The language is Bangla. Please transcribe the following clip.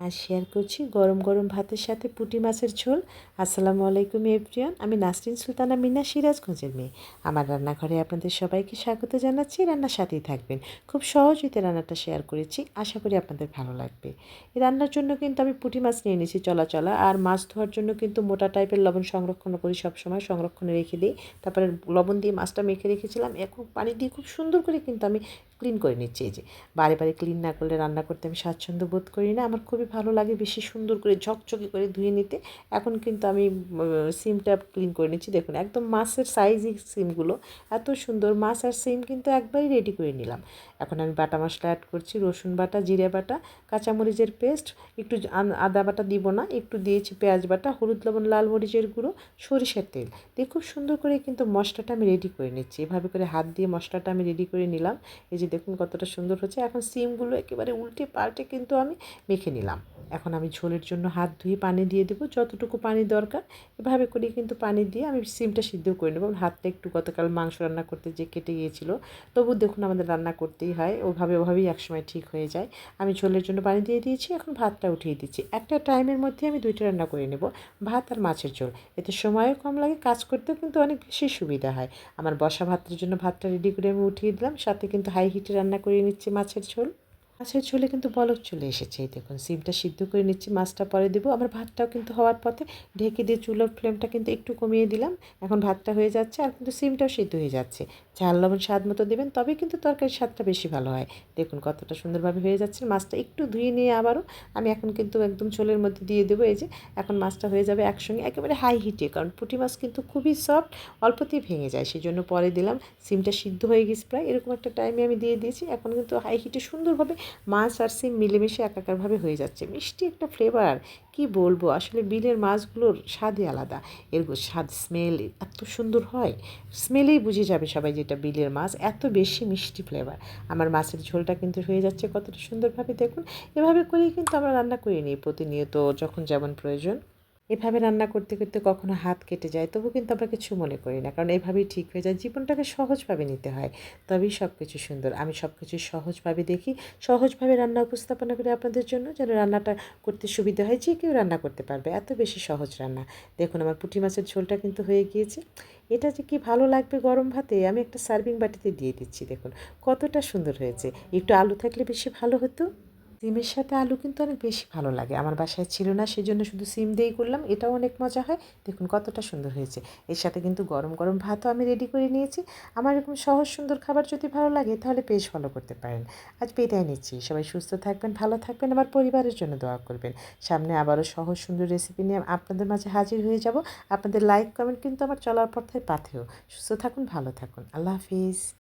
আর শেয়ার করছি গরম গরম ভাতের সাথে পুঁটি মাছের ঝোল। আসসালামু আলাইকুম এভরিওয়ান, আমি নাসরিন সুলতানা মিনা, সিরাজগঞ্জের মেয়ে। আমার রান্নাঘরে আপনাদের সবাইকে স্বাগত জানাচ্ছি। রান্নার সাথেই থাকবেন। খুব সহজেতে রান্নাটা শেয়ার করেছি, আশা করি আপনাদের ভালো লাগবে। এই রান্নার জন্য কিন্তু আমি পুঁটি মাছ নিয়ে নিয়েছি চলা। আর মাছ ধোয়ার জন্য কিন্তু মোটা টাইপের লবণ সংরক্ষণ করি, সবসময় সংরক্ষণে রেখে দিই। তারপরে লবণ দিয়ে মাছটা মেখে রেখেছিলাম, এখন পানি দিয়ে খুব সুন্দর করে কিন্তু আমি ক্লিন করে নিচ্ছি। এই যে বারে বারে ক্লিন না করলে রান্না করতে আমি স্বাচ্ছন্দ্য বোধ করি না। আমার খুবই ভালো লাগে বেশি সুন্দর করে ঝকঝকে করে ধুয়ে নিতে। এখন কিন্তু আমি সিমটা ক্লিন করে নিচ্ছি। দেখুন একদম মাছের সাইজই সিমগুলো, এত সুন্দর মাছ আর সিম কিন্তু একবারই রেডি করে নিলাম। এখন আমি বাটা মশলা অ্যাড করছি, রসুন বাটা, জিরে বাটা, কাঁচামরিচের পেস্ট, একটু আদা বাটা দিব না, একটু দিয়েছি পেঁয়াজ বাটা, হলুদ লবণ, লাল মরিচের গুঁড়ো, সরিষার তেল দিয়ে খুব সুন্দর করে কিন্তু মশলাটা আমি রেডি করে নিচ্ছি। এভাবে করে হাত দিয়ে মশলাটা আমি রেডি করে নিলাম। এই যে দেখুন কতটা সুন্দর হচ্ছে। এখন সিমগুলো একেবারে উল্টে পাল্টে কিন্তু আমি মেখে নিলাম। এখন আমি ঝোলের জন্য হাত ধুয়ে পানি দিয়ে দেবো, যতটুকু পানি দরকার। এভাবে করে কিন্তু পানি দিয়ে আমি সিমটা সিদ্ধ করে নেবো। হাতটা একটু গতকাল মাংস রান্না করতে যে কেটে গিয়েছিলো, তবু দেখুন আমাদের রান্না করতেই হয়, ওভাবেই একসময় ঠিক হয়ে যায়। আমি ঝোলের জন্য পানি দিয়ে দিয়েছি, এখন ভাতটা উঠিয়ে দিচ্ছি। একটা টাইমের মধ্যে আমি 2টা রান্না করে নেব, ভাত আর মাছের ঝোল। এতে সময়ও কম লাগে, কাজ করতেও কিন্তু অনেক বেশি সুবিধা হয়। আমার বসা ভাতের জন্য ভাতটা রেডি করে আমি উঠিয়ে দিলাম, সাথে কিন্তু হাই হিটে রান্না করে নিচ্ছি মাছের ঝোল। মাছের ঝোলে কিন্তু বলক চলে এসেছে। এই দেখুন সিমটা সিদ্ধ করে নিচ্ছি, মাছটা পরে দেবো। আমার ভাতটাও কিন্তু হওয়ার পথে, ঢেকে দিয়ে চুলার ফ্লেমটা কিন্তু একটু কমিয়ে দিলাম। এখন ভাতটা হয়ে যাচ্ছে আর কিন্তু সিমটাও সিদ্ধ হয়ে যাচ্ছে। ঝাল লবণ স্বাদ মতো দেবেন, তবে কিন্তু তরকারির স্বাদটা বেশি ভালো হয়। দেখুন কতটা সুন্দরভাবে হয়ে যাচ্ছে। মাছটা একটু ধুয়ে নিয়ে আবারও আমি এখন কিন্তু একদম ঝোলের মধ্যে দিয়ে দেবো। এই যে এখন মাছটা হয়ে যাবে একসঙ্গে একেবারে হাই হিটে, কারণ পুঁটি মাছ কিন্তু খুবই সফট, অল্পতেই ভেঙে যায়, সেই জন্য পরে দিলাম। সিমটা সিদ্ধ হয়ে গেছে প্রায়, এরকম একটা টাইমে আমি দিয়ে দিয়েছি। এখন কিন্তু হাই হিটে সুন্দরভাবে মাছ আর সিম মিলেমিশে একাকারভাবে হয়ে যাচ্ছে। মিষ্টি একটা ফ্লেভার, কি বলবো, আসলে বিলের মাছগুলোর স্বাদই আলাদা। এর স্বাদ, স্মেল এত সুন্দর হয়, স্মেলেই বুঝে যাবে সবাই যেটা বিলের মাছ, এত বেশি মিষ্টি ফ্লেভার। আমার মাছের ঝোলটা কিন্তু হয়ে যাচ্ছে কতটা সুন্দরভাবে। দেখুন এভাবে করেই কিন্তু আমরা রান্না করে নিই প্রতিনিয়ত, যখন যেমন প্রয়োজন। এভাবে রান্না করতে করতে কখনো হাত কেটে যায়, তবু কিন্তু আমরা কিছু মনে করি না, কারণ এভাবেই ঠিক হয়ে যায়। জীবনটাকে সহজভাবে নিতে হয়, তবেই সব কিছু সুন্দর। আমি সব কিছু সহজভাবে দেখি, সহজভাবে রান্না উপস্থাপনা করি আপনাদের জন্য, যেন রান্নাটা করতে সুবিধা হয়। যে কেউ রান্না করতে পারবে, এত বেশি সহজ রান্না। দেখুন আমার পুঁটি মাছের ঝোলটা কিন্তু হয়ে গিয়েছে। এটা যে কি ভালো লাগবে গরম ভাতে, আমি একটা সার্ভিং বাটিতে দিয়ে দিচ্ছি। দেখুন কতটা সুন্দর হয়েছে। একটু আলু থাকলে বেশি ভালো হতো। সিমের সাথে আলু কিন্তু অনেক বেশি ভালো লাগে, আমার বাসায় ছিল না, সেজন্য শুধু সিম দিয়েই করলাম। এটাও অনেক মজা হয়। দেখুন কতটা সুন্দর হয়েছে। এর সাথে কিন্তু গরম গরম ভাতও আমি রেডি করে নিয়েছি। আমার এরকম সহজ সুন্দর খাবার যদি ভালো লাগে, তাহলে পেজ ফলো করতে পারেন। আজ বিদায় নিচ্ছি, সবাই সুস্থ থাকবেন, ভালো থাকবেন, আমার পরিবারের জন্য দোয়া করবেন। সামনে আবারও সহজ সুন্দর রেসিপি নিয়ে আপনাদের মাঝে হাজির হয়ে যাব। আপনাদের লাইক কমেন্ট কিন্তু আমার চলার পথে পাথেয়। সুস্থ থাকুন, ভালো থাকুন, আল্লাহ হাফিজ।